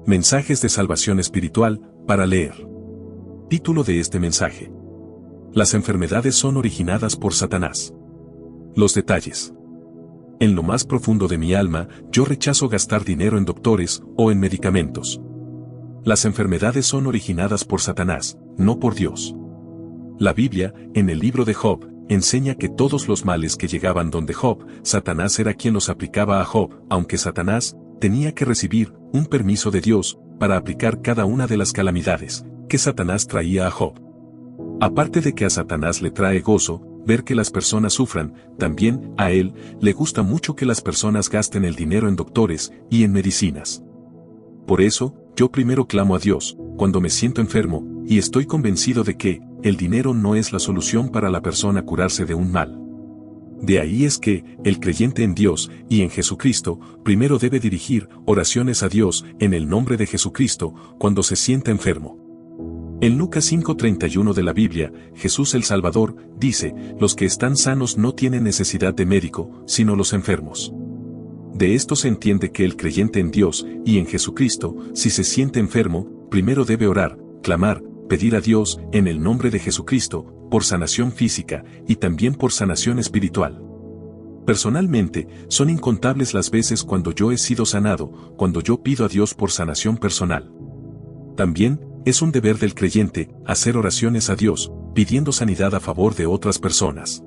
Mensajes de salvación espiritual, para leer. Título de este mensaje. Las enfermedades son originadas por Satanás. Los detalles. En lo más profundo de mi alma, yo rechazo gastar dinero en doctores o en medicamentos. Las enfermedades son originadas por Satanás, no por Dios. La Biblia, en el libro de Job, enseña que todos los males que llegaban donde Job, Satanás era quien los aplicaba a Job, aunque Satanás tenía que recibir un permiso de Dios para aplicar cada una de las calamidades que Satanás traía a Job. Aparte de que a Satanás le trae gozo ver que las personas sufran, también a él le gusta mucho que las personas gasten el dinero en doctores y en medicinas. Por eso, yo primero clamo a Dios cuando me siento enfermo, y estoy convencido de que el dinero no es la solución para la persona curarse de un mal. De ahí es que el creyente en Dios y en Jesucristo primero debe dirigir oraciones a Dios en el nombre de Jesucristo cuando se sienta enfermo. En Lucas 5:31 de la Biblia, Jesús el Salvador dice: los que están sanos no tienen necesidad de médico, sino los enfermos. De esto se entiende que el creyente en Dios y en Jesucristo, si se siente enfermo, primero debe orar, clamar, pedir a Dios en el nombre de Jesucristo por sanación física y también por sanación espiritual. Personalmente, son incontables las veces cuando yo he sido sanado, cuando yo pido a Dios por sanación personal. También, es un deber del creyente hacer oraciones a Dios, pidiendo sanidad a favor de otras personas.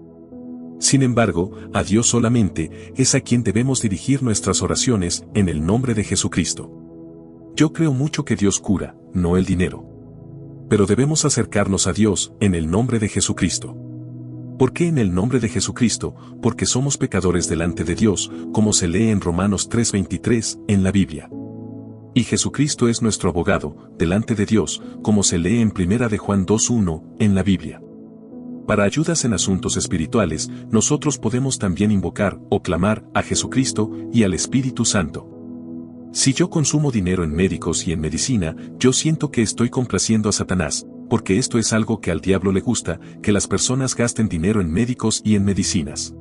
Sin embargo, a Dios solamente es a quien debemos dirigir nuestras oraciones en el nombre de Jesucristo. Yo creo mucho que Dios cura, no el dinero. Pero debemos acercarnos a Dios en el nombre de Jesucristo. ¿Por qué en el nombre de Jesucristo? Porque somos pecadores delante de Dios, como se lee en Romanos 3:23 en la Biblia. Y Jesucristo es nuestro abogado delante de Dios, como se lee en 1 de Juan 2:1 en la Biblia. Para ayudas en asuntos espirituales, nosotros podemos también invocar o clamar a Jesucristo y al Espíritu Santo. Si yo consumo dinero en médicos y en medicina, yo siento que estoy complaciendo a Satanás, porque esto es algo que al diablo le gusta, que las personas gasten dinero en médicos y en medicinas.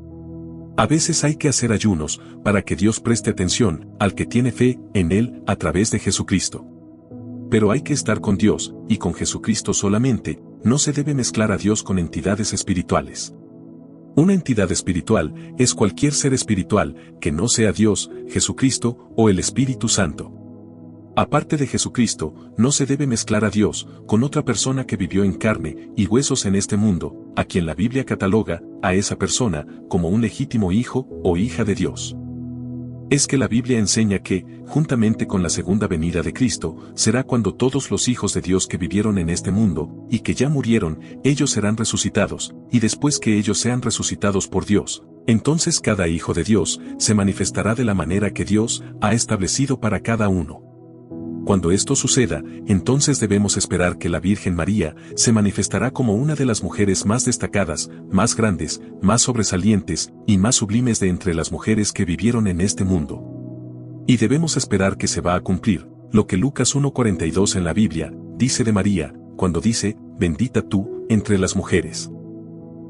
A veces hay que hacer ayunos, para que Dios preste atención al que tiene fe en Él a través de Jesucristo. Pero hay que estar con Dios, y con Jesucristo solamente, no se debe mezclar a Dios con entidades espirituales. Una entidad espiritual es cualquier ser espiritual que no sea Dios, Jesucristo o el Espíritu Santo. Aparte de Jesucristo, no se debe mezclar a Dios con otra persona que vivió en carne y huesos en este mundo, a quien la Biblia cataloga a esa persona como un legítimo hijo o hija de Dios. Es que la Biblia enseña que, juntamente con la segunda venida de Cristo, será cuando todos los hijos de Dios que vivieron en este mundo, y que ya murieron, ellos serán resucitados, y después que ellos sean resucitados por Dios, entonces cada hijo de Dios se manifestará de la manera que Dios ha establecido para cada uno. Cuando esto suceda, entonces debemos esperar que la Virgen María se manifestará como una de las mujeres más destacadas, más grandes, más sobresalientes y más sublimes de entre las mujeres que vivieron en este mundo. Y debemos esperar que se va a cumplir lo que Lucas 1:42 en la Biblia dice de María, cuando dice: bendita tú entre las mujeres.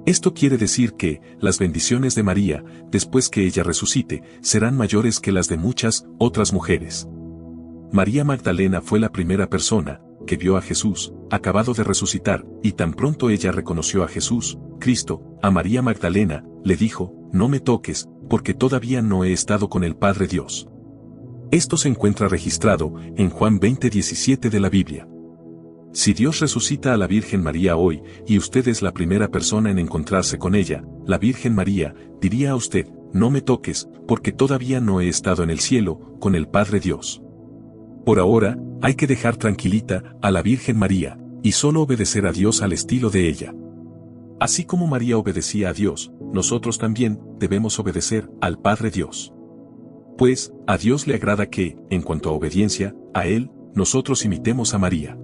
Esto quiere decir que las bendiciones de María, después que ella resucite, serán mayores que las de muchas otras mujeres. María Magdalena fue la primera persona que vio a Jesús, acabado de resucitar, y tan pronto ella reconoció a Jesús, Cristo, a María Magdalena, le dijo: no me toques, porque todavía no he estado con el Padre Dios. Esto se encuentra registrado en Juan 20:17 de la Biblia. Si Dios resucita a la Virgen María hoy, y usted es la primera persona en encontrarse con ella, la Virgen María diría a usted: no me toques, porque todavía no he estado en el cielo con el Padre Dios. Por ahora, hay que dejar tranquilita a la Virgen María, y solo obedecer a Dios al estilo de ella. Así como María obedecía a Dios, nosotros también debemos obedecer al Padre Dios. Pues, a Dios le agrada que, en cuanto a obediencia, a Él, nosotros imitemos a María.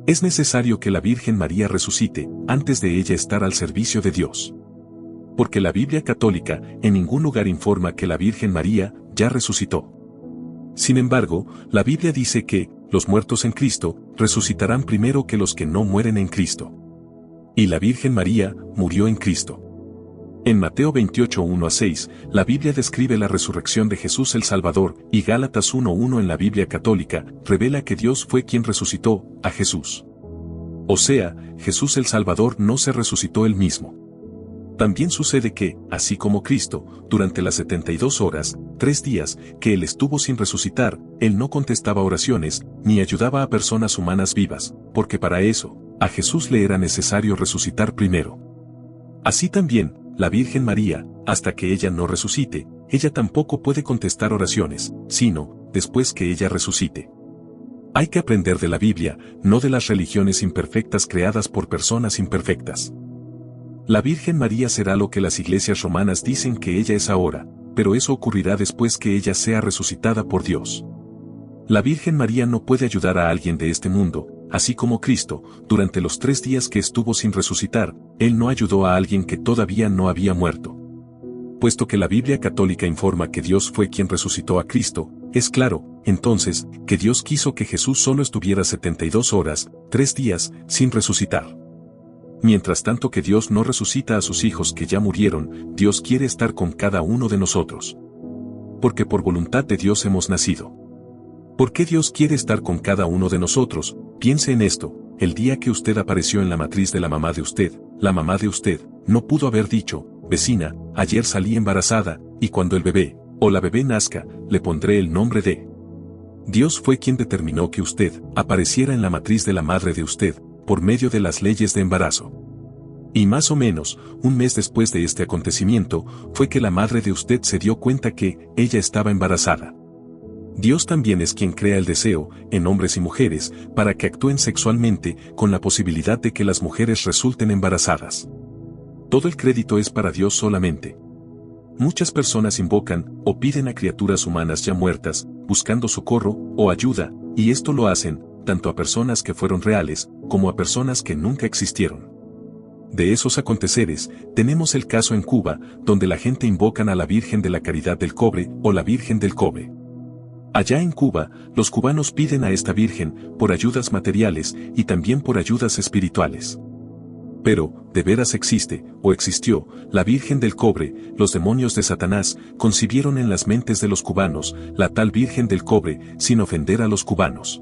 Es necesario que la Virgen María resucite, antes de ella estar al servicio de Dios. Porque la Biblia católica en ningún lugar informa que la Virgen María ya resucitó. Sin embargo, la Biblia dice que los muertos en Cristo resucitarán primero que los que no mueren en Cristo. Y la Virgen María murió en Cristo. En Mateo 28, 1-6, la Biblia describe la resurrección de Jesús el Salvador, y Gálatas 1:1 en la Biblia católica, revela que Dios fue quien resucitó a Jesús. O sea, Jesús el Salvador no se resucitó él mismo. También sucede que, así como Cristo, durante las 72 horas, 3 días, que él estuvo sin resucitar, él no contestaba oraciones, ni ayudaba a personas humanas vivas, porque para eso, a Jesús le era necesario resucitar primero. Así también, la Virgen María, hasta que ella no resucite, ella tampoco puede contestar oraciones, sino, después que ella resucite. Hay que aprender de la Biblia, no de las religiones imperfectas creadas por personas imperfectas. La Virgen María será lo que las iglesias romanas dicen que ella es ahora, pero eso ocurrirá después que ella sea resucitada por Dios. La Virgen María no puede ayudar a alguien de este mundo, así como Cristo, durante los 3 días que estuvo sin resucitar, él no ayudó a alguien que todavía no había muerto. Puesto que la Biblia católica informa que Dios fue quien resucitó a Cristo, es claro, entonces, que Dios quiso que Jesús solo estuviera 72 horas, 3 días, sin resucitar. Mientras tanto que Dios no resucita a sus hijos que ya murieron, Dios quiere estar con cada uno de nosotros. Porque por voluntad de Dios hemos nacido. ¿Por qué Dios quiere estar con cada uno de nosotros? Piense en esto, el día que usted apareció en la matriz de la mamá de usted, la mamá de usted, no pudo haber dicho, vecina, ayer salí embarazada, y cuando el bebé, o la bebé nazca, le pondré el nombre de... Dios fue quien determinó que usted apareciera en la matriz de la madre de usted, por medio de las leyes de embarazo. Y más o menos, un mes después de este acontecimiento, fue que la madre de usted se dio cuenta que ella estaba embarazada. Dios también es quien crea el deseo, en hombres y mujeres, para que actúen sexualmente, con la posibilidad de que las mujeres resulten embarazadas. Todo el crédito es para Dios solamente. Muchas personas invocan, o piden a criaturas humanas ya muertas, buscando socorro, o ayuda, y esto lo hacen, tanto a personas que fueron reales, como a personas que nunca existieron. De esos aconteceres, tenemos el caso en Cuba, donde la gente invocan a la Virgen de la Caridad del Cobre, o la Virgen del Cobre. Allá en Cuba, los cubanos piden a esta Virgen, por ayudas materiales, y también por ayudas espirituales. Pero, ¿de veras existe, o existió, la Virgen del Cobre? Los demonios de Satanás concibieron en las mentes de los cubanos, la tal Virgen del Cobre, sin ofender a los cubanos.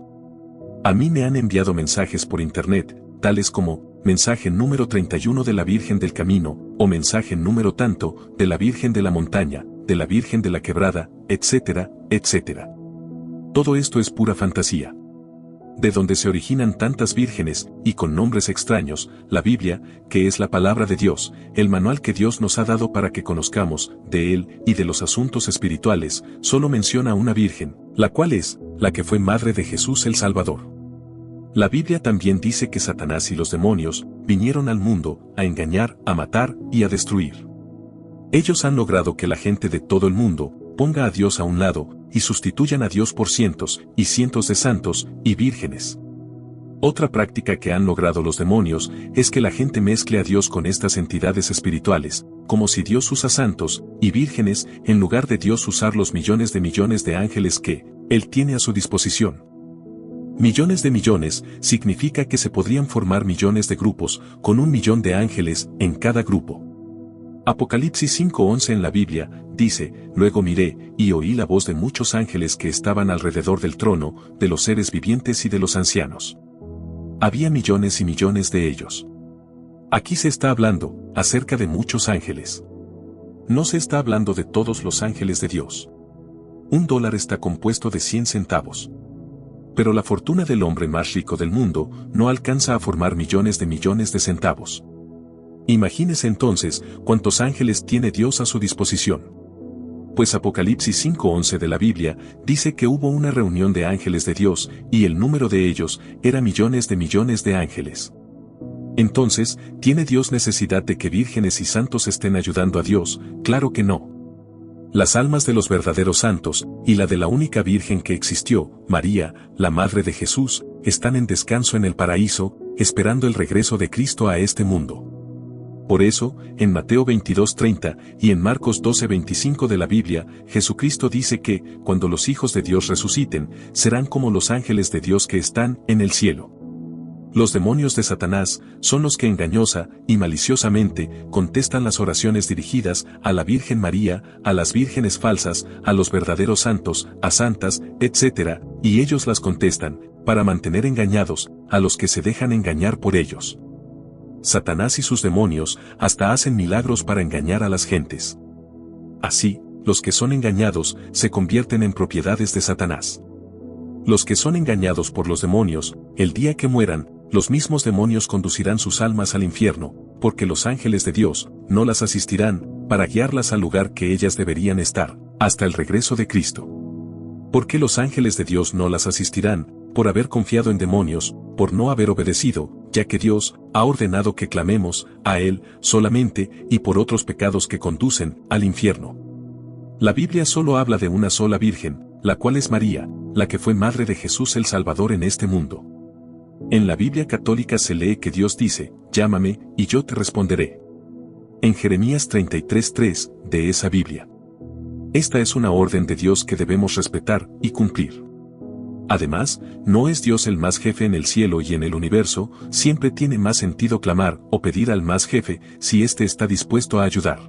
A mí me han enviado mensajes por internet, tales como, mensaje número 31 de la Virgen del Camino, o mensaje número tanto, de la Virgen de la Montaña, de la Virgen de la Quebrada, etcétera, etcétera. Todo esto es pura fantasía. De donde se originan tantas vírgenes, y con nombres extraños, la Biblia, que es la palabra de Dios, el manual que Dios nos ha dado para que conozcamos, de Él, y de los asuntos espirituales, solo menciona a una virgen, la cual es, la que fue madre de Jesús el Salvador. La Biblia también dice que Satanás y los demonios, vinieron al mundo, a engañar, a matar, y a destruir. Ellos han logrado que la gente de todo el mundo, ponga a Dios a un lado, y sustituyan a Dios por cientos, y cientos de santos, y vírgenes. Otra práctica que han logrado los demonios, es que la gente mezcle a Dios con estas entidades espirituales, como si Dios usa santos, y vírgenes, en lugar de Dios usar los millones de ángeles que, Él tiene a su disposición. Millones de millones, significa que se podrían formar millones de grupos, con 1 millón de ángeles, en cada grupo. Apocalipsis 5:11 en la Biblia, dice, luego miré, y oí la voz de muchos ángeles que estaban alrededor del trono, de los seres vivientes y de los ancianos. Había millones y millones de ellos. Aquí se está hablando, acerca de muchos ángeles. No se está hablando de todos los ángeles de Dios. $1 está compuesto de 100 centavos. Pero la fortuna del hombre más rico del mundo, no alcanza a formar millones de centavos. Imagínese entonces, cuántos ángeles tiene Dios a su disposición. Pues Apocalipsis 5:11 de la Biblia, dice que hubo una reunión de ángeles de Dios, y el número de ellos, era millones de ángeles. Entonces, ¿tiene Dios necesidad de que vírgenes y santos estén ayudando a Dios? Claro que no. Las almas de los verdaderos santos, y la de la única virgen que existió, María, la madre de Jesús, están en descanso en el paraíso, esperando el regreso de Cristo a este mundo. Por eso, en Mateo 22:30 y en Marcos 12:25 de la Biblia, Jesucristo dice que, cuando los hijos de Dios resuciten, serán como los ángeles de Dios que están en el cielo. Los demonios de Satanás son los que engañosa y maliciosamente contestan las oraciones dirigidas a la Virgen María, a las vírgenes falsas, a los verdaderos santos, a santas, etc., y ellos las contestan, para mantener engañados a los que se dejan engañar por ellos. Satanás y sus demonios hasta hacen milagros para engañar a las gentes. Así, los que son engañados se convierten en propiedades de Satanás. Los que son engañados por los demonios, el día que mueran, los mismos demonios conducirán sus almas al infierno, porque los ángeles de Dios no las asistirán, para guiarlas al lugar que ellas deberían estar, hasta el regreso de Cristo. ¿Por qué los ángeles de Dios no las asistirán? Por haber confiado en demonios, por no haber obedecido, ya que Dios ha ordenado que clamemos a Él solamente, y por otros pecados que conducen al infierno. La Biblia solo habla de una sola Virgen, la cual es María, la que fue madre de Jesús el Salvador en este mundo. En la Biblia católica se lee que Dios dice, llámame, y yo te responderé. En Jeremías 33:3, de esa Biblia. Esta es una orden de Dios que debemos respetar y cumplir. Además, no es Dios el más jefe en el cielo y en el universo, siempre tiene más sentido clamar o pedir al más jefe si éste está dispuesto a ayudar.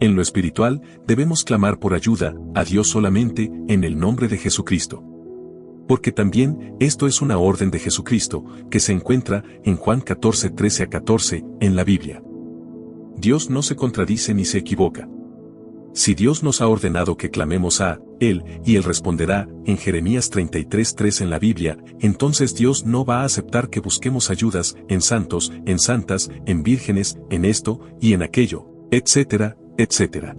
En lo espiritual, debemos clamar por ayuda a Dios solamente en el nombre de Jesucristo. Porque también esto es una orden de Jesucristo, que se encuentra en Juan 14:13-14, en la Biblia. Dios no se contradice ni se equivoca. Si Dios nos ha ordenado que clamemos a Él, y Él responderá, en Jeremías 33:3 en la Biblia, entonces Dios no va a aceptar que busquemos ayudas en santos, en santas, en vírgenes, en esto y en aquello, etcétera, etcétera.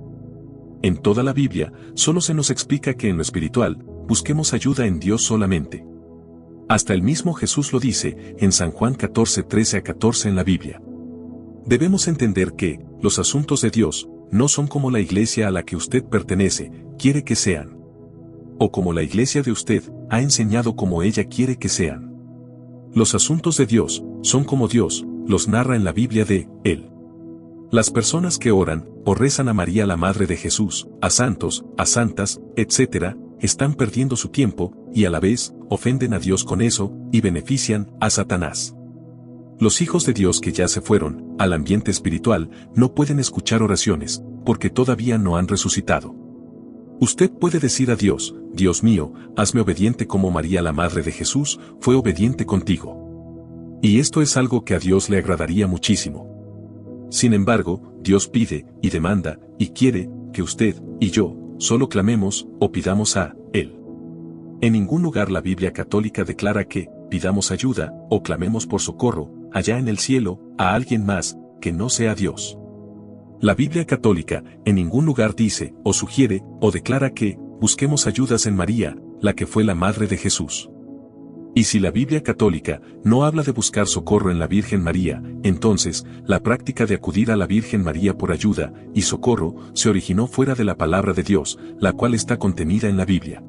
En toda la Biblia, solo se nos explica que en lo espiritual, busquemos ayuda en Dios solamente. Hasta el mismo Jesús lo dice, en San Juan 14:13-14 en la Biblia. Debemos entender que, los asuntos de Dios, no son como la iglesia a la que usted pertenece, quiere que sean. O como la iglesia de usted, ha enseñado como ella quiere que sean. Los asuntos de Dios, son como Dios, los narra en la Biblia de Él. Las personas que oran, o rezan a María la Madre de Jesús, a santos, a santas, etc., están perdiendo su tiempo, y a la vez, ofenden a Dios con eso, y benefician a Satanás. Los hijos de Dios que ya se fueron, al ambiente espiritual, no pueden escuchar oraciones, porque todavía no han resucitado. Usted puede decir a Dios, Dios mío, hazme obediente como María la Madre de Jesús, fue obediente contigo. Y esto es algo que a Dios le agradaría muchísimo. Sin embargo, Dios pide, y demanda, y quiere, que usted, y yo, solo clamemos, o pidamos a Él. En ningún lugar la Biblia católica declara que, pidamos ayuda, o clamemos por socorro, allá en el cielo, a alguien más, que no sea Dios. La Biblia católica, en ningún lugar dice, o sugiere, o declara que, busquemos ayudas en María, la que fue la Madre de Jesús. Y si la Biblia católica no habla de buscar socorro en la Virgen María, entonces, la práctica de acudir a la Virgen María por ayuda y socorro se originó fuera de la palabra de Dios, la cual está contenida en la Biblia.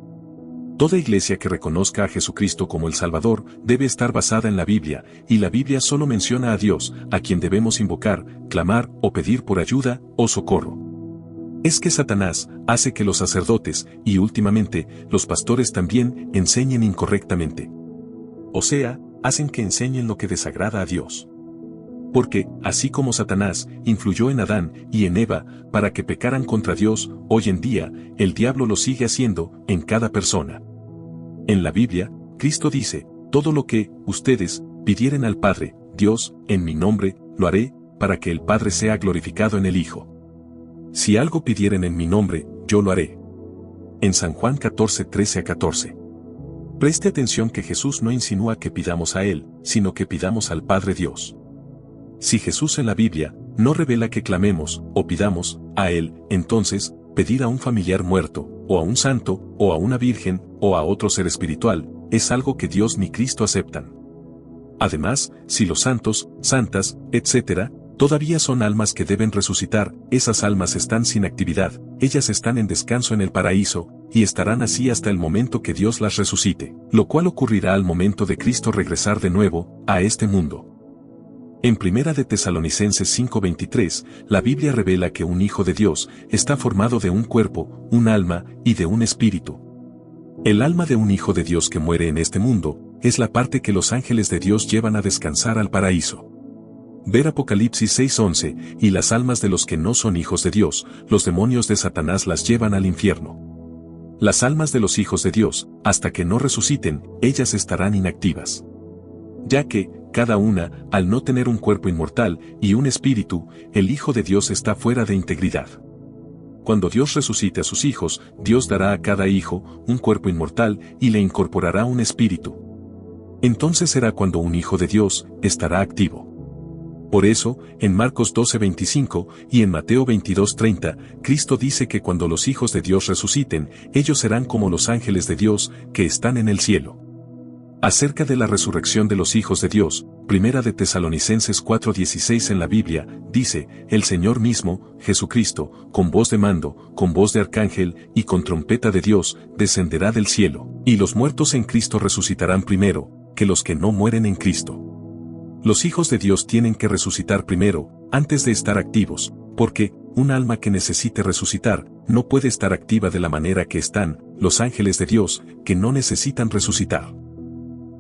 Toda iglesia que reconozca a Jesucristo como el Salvador debe estar basada en la Biblia, y la Biblia solo menciona a Dios, a quien debemos invocar, clamar o pedir por ayuda o socorro. Es que Satanás hace que los sacerdotes, y últimamente, los pastores también, enseñen incorrectamente. O sea, hacen que enseñen lo que desagrada a Dios. Porque, así como Satanás influyó en Adán y en Eva para que pecaran contra Dios, hoy en día, el diablo lo sigue haciendo en cada persona. En la Biblia, Cristo dice, todo lo que ustedes pidieren al Padre, Dios, en mi nombre, lo haré, para que el Padre sea glorificado en el Hijo. Si algo pidieren en mi nombre, yo lo haré. En San Juan 14:13-14. Preste atención que Jesús no insinúa que pidamos a Él, sino que pidamos al Padre Dios. Si Jesús en la Biblia no revela que clamemos o pidamos a Él, entonces, pedir a un familiar muerto, o a un santo, o a una virgen, o a otro ser espiritual, es algo que Dios ni Cristo aceptan. Además, si los santos, santas, etc., todavía son almas que deben resucitar, esas almas están sin actividad, ellas están en descanso en el paraíso, y estarán así hasta el momento que Dios las resucite, lo cual ocurrirá al momento de Cristo regresar de nuevo a este mundo. En Primera de Tesalonicenses 5:23, la Biblia revela que un hijo de Dios está formado de un cuerpo, un alma y de un espíritu. El alma de un hijo de Dios que muere en este mundo es la parte que los ángeles de Dios llevan a descansar al paraíso. Ver Apocalipsis 6:11, y las almas de los que no son hijos de Dios, los demonios de Satanás las llevan al infierno. Las almas de los hijos de Dios, hasta que no resuciten, ellas estarán inactivas. Ya que, cada una, al no tener un cuerpo inmortal y un espíritu, el Hijo de Dios está fuera de integridad. Cuando Dios resucite a sus hijos, Dios dará a cada hijo un cuerpo inmortal y le incorporará un espíritu. Entonces será cuando un hijo de Dios estará activo. Por eso, en Marcos 12:25 y en Mateo 22:30, Cristo dice que cuando los hijos de Dios resuciten, ellos serán como los ángeles de Dios que están en el cielo. Acerca de la resurrección de los hijos de Dios, Primera de Tesalonicenses 4:16 en la Biblia, dice, el Señor mismo, Jesucristo, con voz de mando, con voz de arcángel y con trompeta de Dios, descenderá del cielo, y los muertos en Cristo resucitarán primero, que los que no mueren en Cristo. Los hijos de Dios tienen que resucitar primero, antes de estar activos, porque, un alma que necesite resucitar, no puede estar activa de la manera que están los ángeles de Dios, que no necesitan resucitar.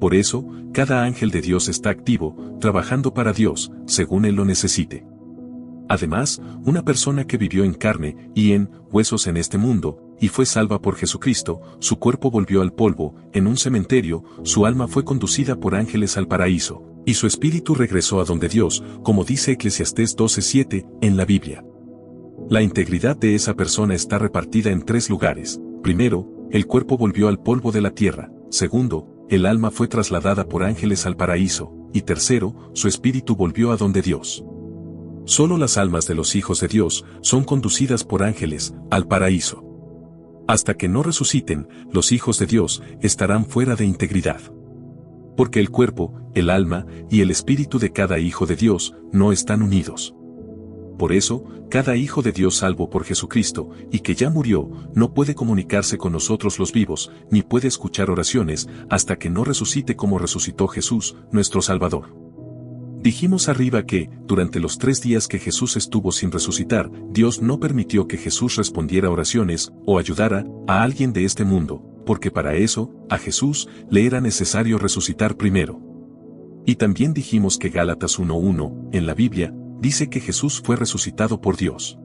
Por eso, cada ángel de Dios está activo, trabajando para Dios, según Él lo necesite. Además, una persona que vivió en carne y en huesos en este mundo, y fue salva por Jesucristo, su cuerpo volvió al polvo, en un cementerio, su alma fue conducida por ángeles al paraíso, y su espíritu regresó a donde Dios, como dice Eclesiastés 12:7, en la Biblia. La integridad de esa persona está repartida en 3 lugares. Primero, el cuerpo volvió al polvo de la tierra. Segundo, el alma fue trasladada por ángeles al paraíso. Y tercero, su espíritu volvió a donde Dios. Solo las almas de los hijos de Dios son conducidas por ángeles al paraíso. Hasta que no resuciten, los hijos de Dios estarán fuera de integridad. Porque el cuerpo, el alma y el espíritu de cada hijo de Dios no están unidos. Por eso, cada hijo de Dios salvo por Jesucristo, y que ya murió, no puede comunicarse con nosotros los vivos, ni puede escuchar oraciones, hasta que no resucite como resucitó Jesús, nuestro Salvador. Dijimos arriba que, durante los 3 días que Jesús estuvo sin resucitar, Dios no permitió que Jesús respondiera oraciones, o ayudara a alguien de este mundo, porque para eso, a Jesús, le era necesario resucitar primero. Y también dijimos que Gálatas 1:1, en la Biblia, dice que Jesús fue resucitado por Dios.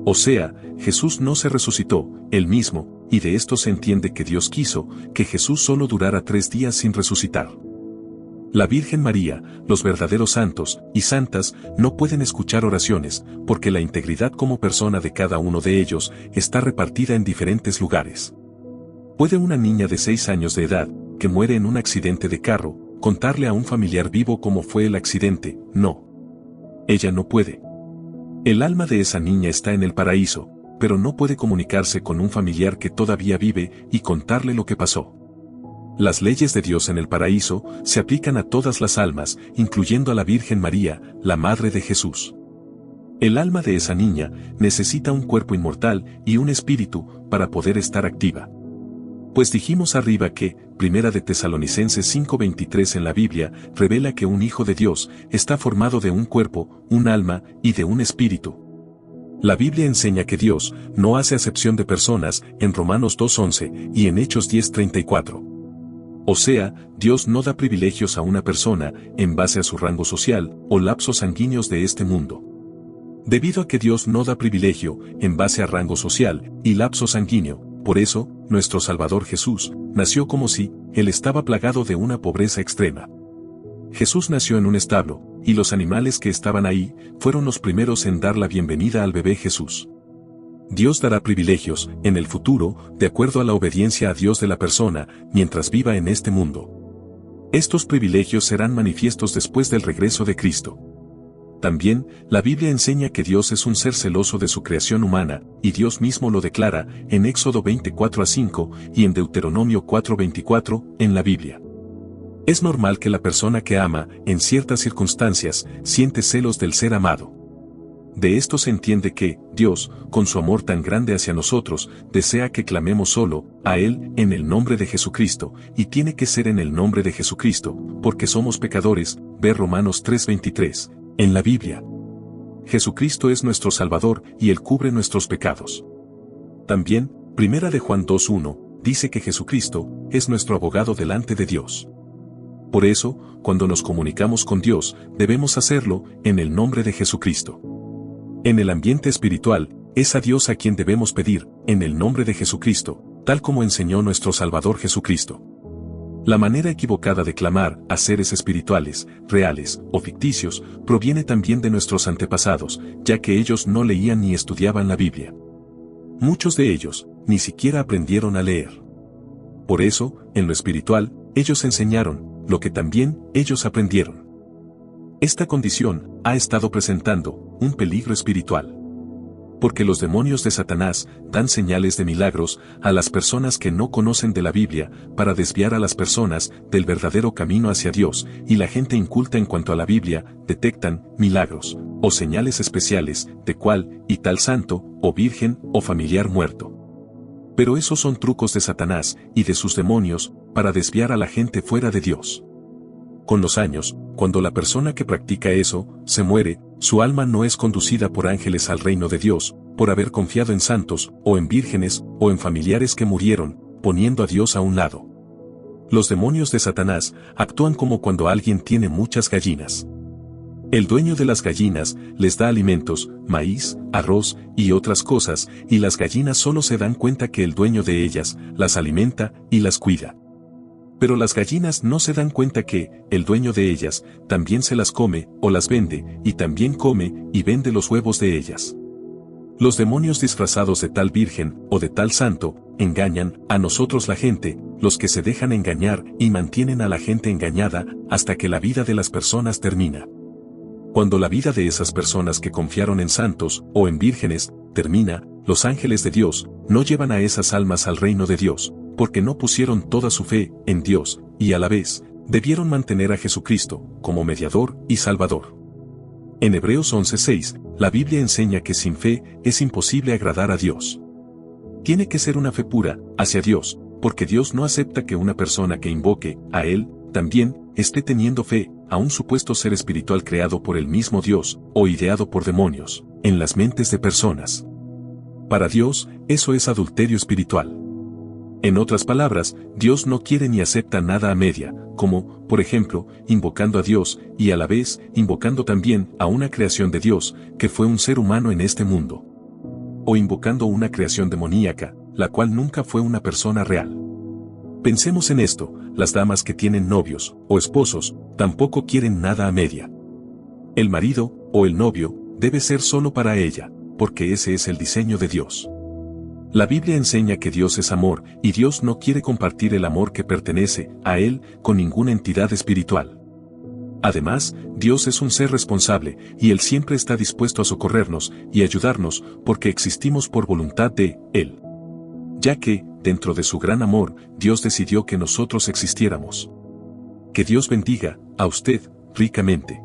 O sea, Jesús no se resucitó, él mismo, y de esto se entiende que Dios quiso que Jesús solo durara 3 días sin resucitar. La Virgen María, los verdaderos santos y santas no pueden escuchar oraciones, porque la integridad como persona de cada uno de ellos está repartida en diferentes lugares. ¿Puede una niña de 6 años de edad, que muere en un accidente de carro, contarle a un familiar vivo cómo fue el accidente? No. Ella no puede. El alma de esa niña está en el paraíso, pero no puede comunicarse con un familiar que todavía vive y contarle lo que pasó. Las leyes de Dios en el paraíso se aplican a todas las almas, incluyendo a la Virgen María, la Madre de Jesús. El alma de esa niña necesita un cuerpo inmortal y un espíritu para poder estar activa. Pues dijimos arriba que, Primera de Tesalonicenses 5:23 en la Biblia, revela que un hijo de Dios está formado de un cuerpo, un alma y de un espíritu. La Biblia enseña que Dios no hace acepción de personas en Romanos 2:11 y en Hechos 10:34. O sea, Dios no da privilegios a una persona en base a su rango social o lapsos sanguíneos de este mundo. Debido a que Dios no da privilegio en base a rango social y lapso sanguíneo, por eso, nuestro Salvador Jesús nació como si Él estaba plagado de una pobreza extrema. Jesús nació en un establo, y los animales que estaban ahí fueron los primeros en dar la bienvenida al bebé Jesús. Dios dará privilegios en el futuro, de acuerdo a la obediencia a Dios de la persona, mientras viva en este mundo. Estos privilegios serán manifiestos después del regreso de Cristo. También, la Biblia enseña que Dios es un ser celoso de su creación humana, y Dios mismo lo declara en Éxodo 24:5 y en Deuteronomio 4:24 en la Biblia. Es normal que la persona que ama, en ciertas circunstancias, siente celos del ser amado. De esto se entiende que, Dios, con su amor tan grande hacia nosotros, desea que clamemos solo a Él en el nombre de Jesucristo, y tiene que ser en el nombre de Jesucristo, porque somos pecadores, ve Romanos 3:23. En la Biblia, Jesucristo es nuestro Salvador y Él cubre nuestros pecados. También, Primera de Juan 2:1, dice que Jesucristo es nuestro abogado delante de Dios. Por eso, cuando nos comunicamos con Dios, debemos hacerlo en el nombre de Jesucristo. En el ambiente espiritual, es a Dios a quien debemos pedir, en el nombre de Jesucristo, tal como enseñó nuestro Salvador Jesucristo. La manera equivocada de clamar a seres espirituales, reales o ficticios, proviene también de nuestros antepasados, ya que ellos no leían ni estudiaban la Biblia. Muchos de ellos, ni siquiera aprendieron a leer. Por eso, en lo espiritual, ellos enseñaron, lo que también ellos aprendieron. Esta condición ha estado presentando un peligro espiritual. Porque los demonios de Satanás dan señales de milagros a las personas que no conocen de la Biblia para desviar a las personas del verdadero camino hacia Dios, y la gente inculta en cuanto a la Biblia detectan milagros o señales especiales de cual y tal santo o virgen o familiar muerto. Pero esos son trucos de Satanás y de sus demonios para desviar a la gente fuera de Dios. Con los años, cuando la persona que practica eso se muere, su alma no es conducida por ángeles al reino de Dios, por haber confiado en santos, o en vírgenes, o en familiares que murieron, poniendo a Dios a un lado. Los demonios de Satanás actúan como cuando alguien tiene muchas gallinas. El dueño de las gallinas les da alimentos, maíz, arroz y otras cosas, y las gallinas solo se dan cuenta que el dueño de ellas las alimenta y las cuida. Pero las gallinas no se dan cuenta que el dueño de ellas también se las come o las vende, y también come y vende los huevos de ellas. Los demonios disfrazados de tal virgen o de tal santo engañan a nosotros la gente, los que se dejan engañar y mantienen a la gente engañada hasta que la vida de las personas termina. Cuando la vida de esas personas que confiaron en santos o en vírgenes termina, los ángeles de Dios no llevan a esas almas al reino de Dios, porque no pusieron toda su fe en Dios, y a la vez, debieron mantener a Jesucristo como mediador y salvador. En Hebreos 11:6, la Biblia enseña que sin fe es imposible agradar a Dios. Tiene que ser una fe pura hacia Dios, porque Dios no acepta que una persona que invoque a Él también esté teniendo fe a un supuesto ser espiritual creado por el mismo Dios o ideado por demonios en las mentes de personas. Para Dios, eso es adulterio espiritual. En otras palabras, Dios no quiere ni acepta nada a media, como, por ejemplo, invocando a Dios y a la vez invocando también a una creación de Dios, que fue un ser humano en este mundo. O invocando una creación demoníaca, la cual nunca fue una persona real. Pensemos en esto, las damas que tienen novios o esposos, tampoco quieren nada a media. El marido o el novio debe ser solo para ella, porque ese es el diseño de Dios. La Biblia enseña que Dios es amor, y Dios no quiere compartir el amor que pertenece a Él con ninguna entidad espiritual. Además, Dios es un ser responsable, y Él siempre está dispuesto a socorrernos y ayudarnos porque existimos por voluntad de Él. Ya que, dentro de su gran amor, Dios decidió que nosotros existiéramos. Que Dios bendiga a usted ricamente.